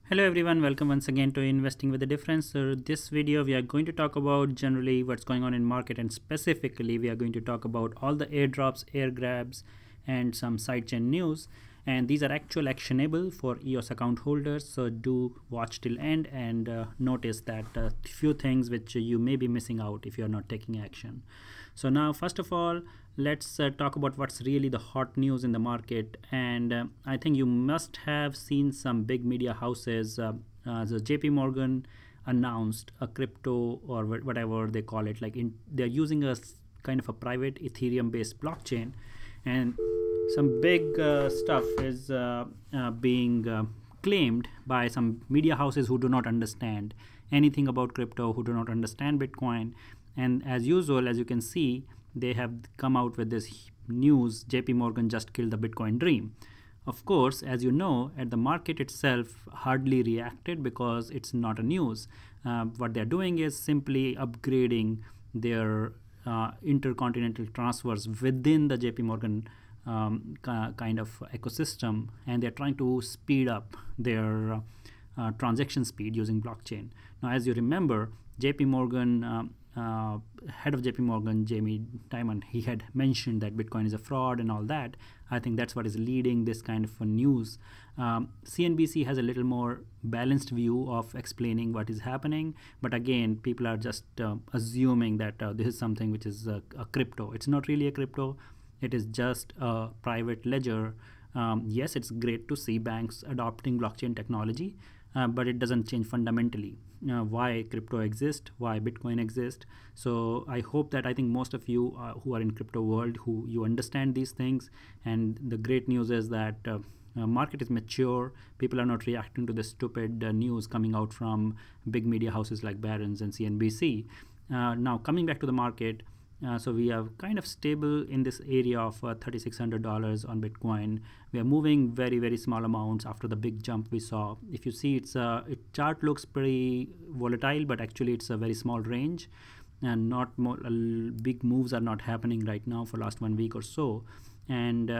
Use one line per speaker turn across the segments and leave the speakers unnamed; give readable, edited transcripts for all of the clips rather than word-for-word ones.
Hello everyone, welcome once again to Investing with a Difference. So this video we are going to talk about generally what's going on in market, and specifically we are going to talk about all the airdrops, airgrabs, and some sidechain news. And these are actual actionable for EOS account holders, so do watch till end and notice that few things which you may be missing out if you're not taking action. So now first of all, let's talk about what's really the hot news in the market. And I think you must have seen some big media houses. The JP Morgan announced a crypto or whatever they call it, like they're using a kind of a private Ethereum based blockchain, and some big stuff is being claimed by some media houses who do not understand anything about crypto, who do not understand Bitcoin. And as usual, as you can see, they have come out with this news: JP Morgan just killed the Bitcoin dream. Of course, as you know, at the market itself hardly reacted because it's not a news. What they're doing is simply upgrading their intercontinental transfers within the JP Morgan kind of ecosystem, and they're trying to speed up their transaction speed using blockchain. Now, as you remember, JP Morgan head of JP Morgan, Jamie Dimon, he had mentioned that Bitcoin is a fraud and all that. I think that's what is leading this kind of news. CNBC has a little more balanced view of explaining what is happening, but again, people are just assuming that this is something which is a crypto. It's not really a crypto. It is just a private ledger. Yes, it's great to see banks adopting blockchain technology, but it doesn't change fundamentally why crypto exists, why Bitcoin exists. So I hope that I think most of you who are in crypto world, who you understand these things. And the great news is that market is mature. People are not reacting to the stupid news coming out from big media houses like Barron's and CNBC. Now coming back to the market. So we are kind of stable in this area of $3,600 on Bitcoin. We are moving very, very small amounts after the big jump we saw. If you see, its chart looks pretty volatile, but actually it's a very small range, and not more big moves are not happening right now for last 1 week or so. And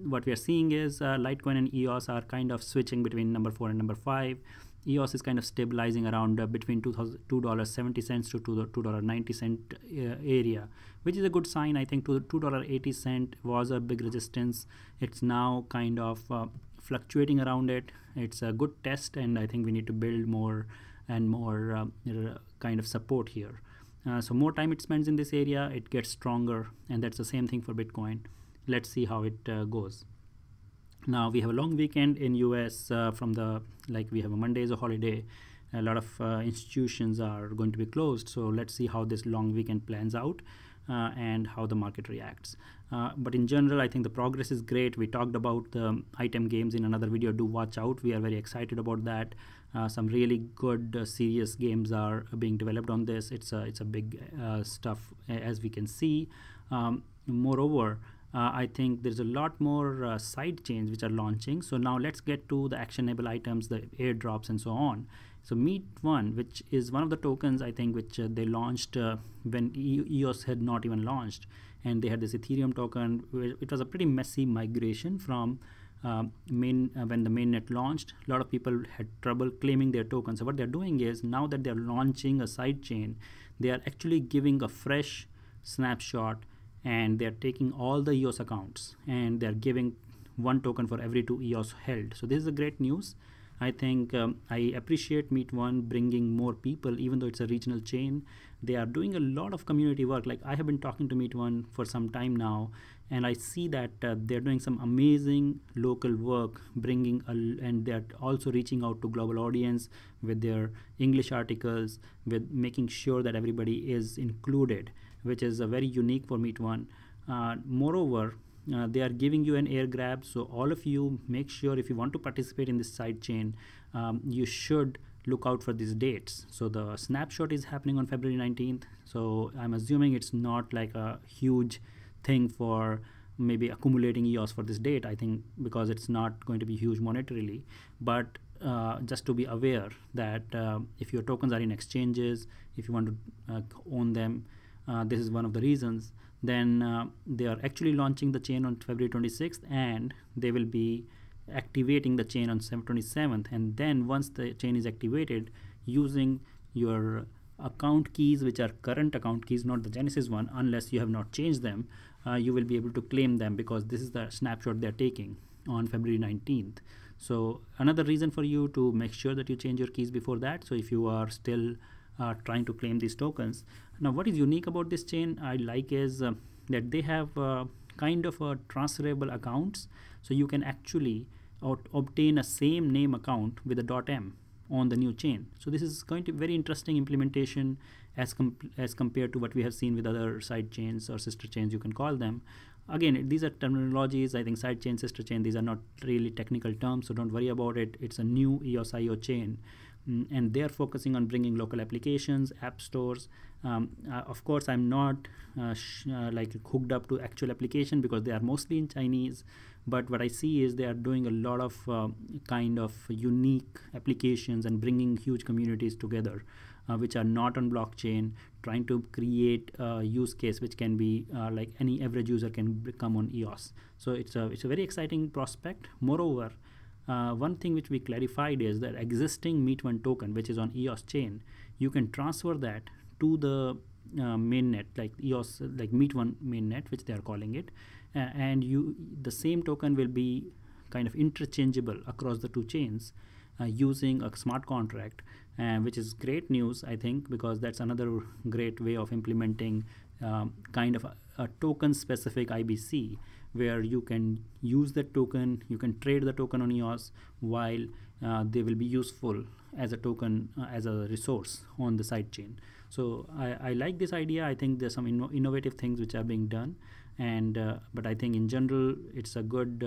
what we are seeing is Litecoin and EOS are kind of switching between number 4 and number 5. EOS is kind of stabilizing around between $2.70 to $2.90 area, which is a good sign. I think $2.80 was a big resistance. It's now kind of fluctuating around it. It's a good test, and I think we need to build more and more kind of support here. So more time it spends in this area, it gets stronger, and that's the same thing for Bitcoin. Let's see how it goes. Now we have a long weekend in US we have a Monday as a holiday. A lot of institutions are going to be closed. So let's see how this long weekend plans out and how the market reacts. But in general, I think the progress is great. We talked about the item games in another video. Do watch out. We are very excited about that. Some really good serious games are being developed on this. It's a big stuff, as we can see. Moreover, I think there's a lot more side chains which are launching. So now let's get to the actionable items, the airdrops and so on. So Meet.one, which is one of the tokens, I think, which they launched when EOS had not even launched. And they had this Ethereum token. It was a pretty messy migration from when the mainnet launched. A lot of people had trouble claiming their tokens. So what they're doing is, now that they're launching a side chain, they are actually giving a fresh snapshot, and they're taking all the EOS accounts and they're giving one token for every 2 EOS held. So this is a great news. I think I appreciate Meet.one bringing more people, even though it's a regional chain. They are doing a lot of community work. Like, I have been talking to Meet.one for some time now, and I see that they're doing some amazing local work, and they're also reaching out to global audience with their English articles, with making sure that everybody is included, which is very unique for Meet.one. Moreover, they are giving you an Airgrab. So all of you, make sure if you want to participate in this side chain, you should look out for these dates. So the snapshot is happening on February 19th. So I'm assuming it's not like a huge thing for maybe accumulating EOS for this date, I think, because it's not going to be huge monetarily. But just to be aware that if your tokens are in exchanges, if you want to own them, this is one of the reasons. Then they are actually launching the chain on February 26th, and they will be activating the chain on 27th, and then once the chain is activated, using your account keys, which are current account keys, not the Genesis one, unless you have not changed them, you will be able to claim them, because this is the snapshot they're taking on February 19th. So another reason for you to make sure that you change your keys before that. So if you are still trying to claim these tokens. Now what is unique about this chain I like is that they have kind of a transferable accounts, so you can actually obtain a same name account with a .m on the new chain. So this is going to be very interesting implementation as compared to what we have seen with other side chains or sister chains, you can call them. Again, these are terminologies. I think side chain, sister chain, these are not really technical terms, so don't worry about it. It's a new EOS.io chain, and they are focusing on bringing local applications, app stores. Of course, I'm not like hooked up to actual application because they are mostly in Chinese, but what I see is they are doing a lot of kind of unique applications and bringing huge communities together, which are not on blockchain, trying to create a use case which can be like any average user can become on EOS. So it's a very exciting prospect. Moreover, one thing which we clarified is that existing Meet.one token, which is on EOS chain, you can transfer that to the mainnet, like EOS, like Meet.one mainnet, which they are calling it, and the same token will be kind of interchangeable across the two chains using a smart contract, which is great news, I think, because that's another great way of implementing kind of a token specific IBC, where you can use the token, you can trade the token on EOS while they will be useful as a token, as a resource on the side chain. So I like this idea. I think there's some innovative things which are being done, and but I think in general it's a good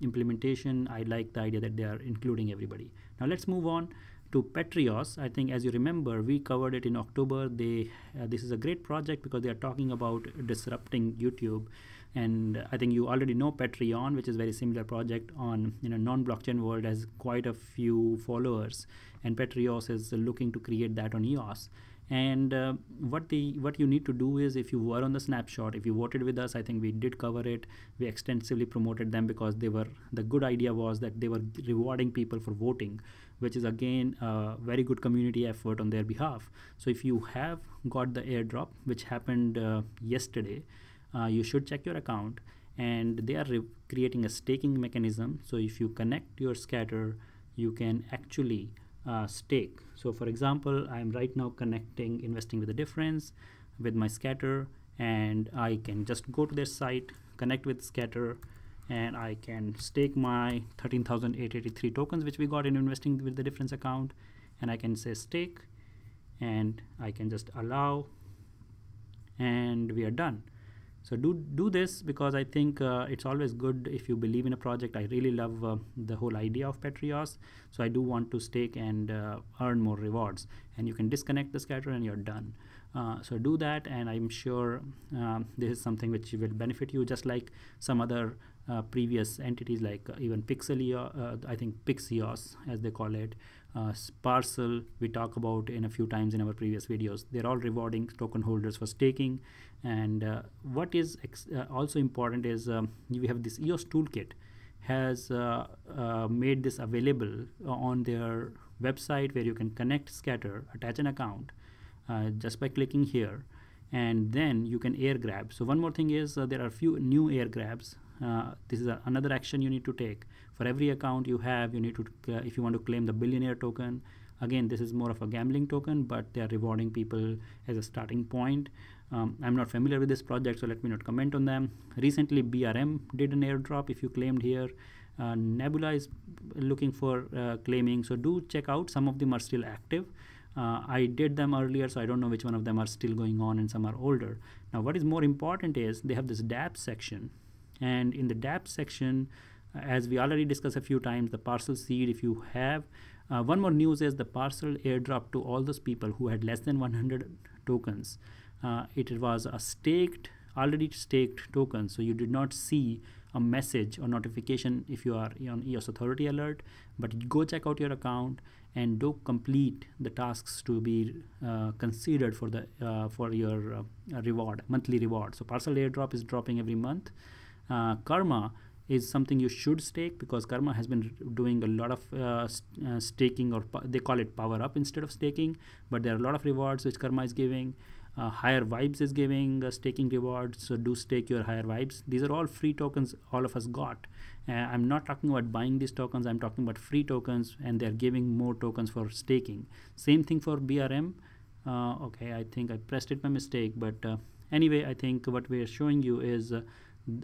implementation. I like the idea that they are including everybody. Now let's move on to Patreos. I think, as you remember, we covered it in October. This is a great project because they are talking about disrupting YouTube, and I think you already know Patreon, which is a very similar project on non-blockchain world, has quite a few followers, and Patreos is looking to create that on EOS. And what you need to do is, if you were on the snapshot, if you voted with us, I think we did cover it. We extensively promoted them because the good idea was that they were rewarding people for voting, which is again a very good community effort on their behalf. So if you have got the airdrop, which happened yesterday, you should check your account, and they are creating a staking mechanism. So if you connect your scatter, you can actually stake. So for example, I'm right now connecting Investing with the Difference with my scatter, and I can just go to their site, connect with scatter, and I can stake my 13,883 tokens which we got in Investing with the Difference account, and I can say stake, and I can just allow, and we are done. So do this, because I think it's always good if you believe in a project. I really love the whole idea of Patreos, so I do want to stake and earn more rewards. And you can disconnect the scatter and you're done. So do that, and I'm sure this is something which will benefit you, just like some other previous entities, like even I think Pixios, as they call it, Parcel, we talk about in a few times in our previous videos. They're all rewarding token holders for staking. And what is also important is we have this EOS toolkit has made this available on their website, where you can connect scatter, attach an account just by clicking here, and then you can Airgrab. So one more thing is there are a few new Airgrabs. This is another action you need to take. For every account you have, you need to, if you want to claim the billionaire token, again, this is more of a gambling token, but they are rewarding people as a starting point. I'm not familiar with this project, so let me not comment on them. Recently, BRM did an airdrop if you claimed here. Nebula is looking for claiming, so do check out. Some of them are still active. I did them earlier, so I don't know which one of them are still going on, and some are older. Now, what is more important is they have this dApps section, and in the dApps section, as we already discussed a few times, the parcel seed, if you have, one more news is the parcel airdrop to all those people who had less than 100 tokens. It was a already staked token, so you did not see a message or notification if you are on EOS Authority alert, but go check out your account and do complete the tasks to be considered for your reward, monthly reward. So parcel airdrop is dropping every month. Karma is something you should stake, because Karma has been doing a lot of staking, or they call it power up instead of staking, but there are a lot of rewards which Karma is giving. Higher Vibes is giving staking rewards, so do stake your Higher Vibes. These are all free tokens all of us got. I'm not talking about buying these tokens, I'm talking about free tokens, and they're giving more tokens for staking. Same thing for BRM. Okay, I think I pressed it by mistake, but anyway, I think what we are showing you is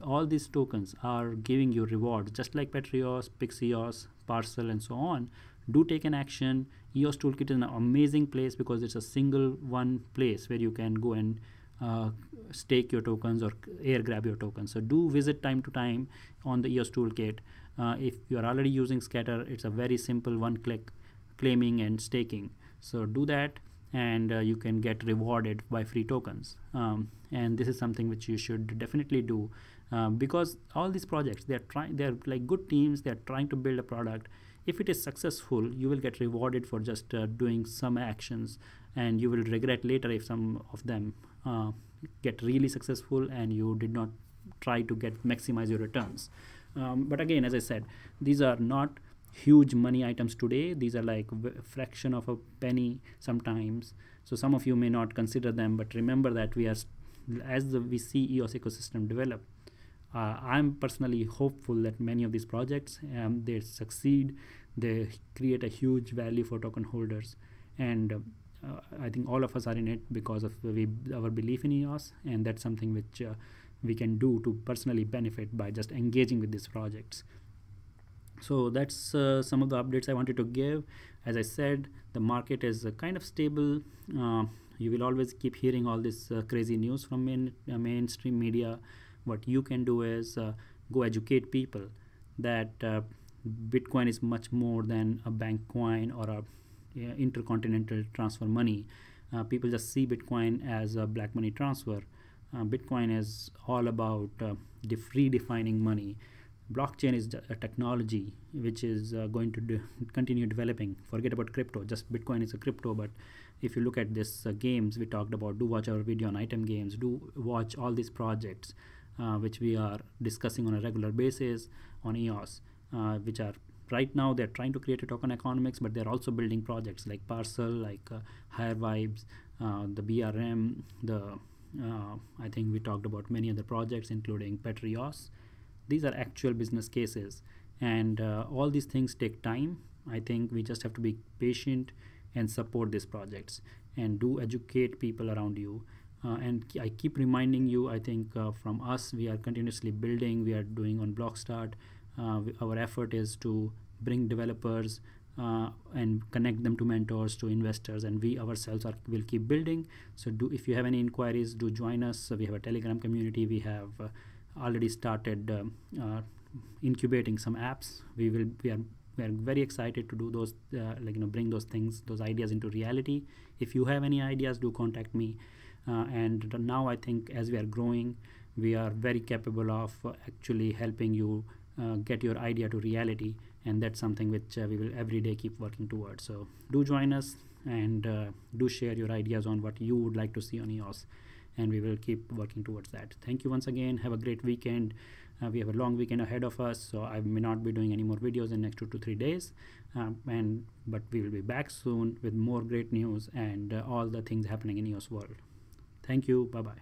all these tokens are giving you rewards, just like Patreos, Pixios, Parcel, and so on. Do take an action. EOS Toolkit is an amazing place because it's a single one place where you can go and stake your tokens or Airgrab your tokens. So do visit time to time on the EOS Toolkit. If you are already using Scatter, it's a very simple one-click claiming and staking. So do that, and you can get rewarded by free tokens. And this is something which you should definitely do, because all these projects, they're like good teams, they're trying to build a product. If it is successful, you will get rewarded for just doing some actions, and you will regret later if some of them get really successful and you did not try to maximize your returns. But again, as I said, these are not huge money items today. These are like a fraction of a penny sometimes. So some of you may not consider them, but remember that we see EOS ecosystem develop, I'm personally hopeful that many of these projects, they succeed, they create a huge value for token holders, and I think all of us are in it because of our belief in EOS, and that's something which we can do to personally benefit by just engaging with these projects. So that's some of the updates I wanted to give. As I said, the market is kind of stable. You will always keep hearing all this crazy news from mainstream media. What you can do is go educate people that Bitcoin is much more than a bank coin or a intercontinental transfer money. People just see Bitcoin as a black money transfer. Bitcoin is all about redefining money. Blockchain is a technology which is going to continue developing. Forget about crypto, just Bitcoin is a crypto. But if you look at this games we talked about, do watch our video on item games, do watch all these projects which we are discussing on a regular basis on EOS, which are right now they're trying to create a token economics, but they're also building projects like Parcel, like Higher Vibes, the BRM, I think we talked about many other projects including Patreos. These are actual business cases, and all these things take time. I think we just have to be patient and support these projects and do educate people around you. And I keep reminding you, I think from us, we are continuously building. We are doing on Blockstart. Our effort is to bring developers and connect them to mentors, to investors, and we ourselves will keep building. So if you have any inquiries, do join us. So we have a Telegram community. We have already started incubating some apps. We are very excited to do those, bring those ideas into reality. If you have any ideas, do contact me. And now I think as we are growing, we are very capable of actually helping you get your idea to reality, and that's something which we will every day keep working towards. So do join us, and do share your ideas on what you would like to see on EOS, and we will keep working towards that. Thank you once again. Have a great weekend. We have a long weekend ahead of us, so I may not be doing any more videos in the next 2 to 3 days, but we will be back soon with more great news and all the things happening in EOS world. Thank you. Bye bye.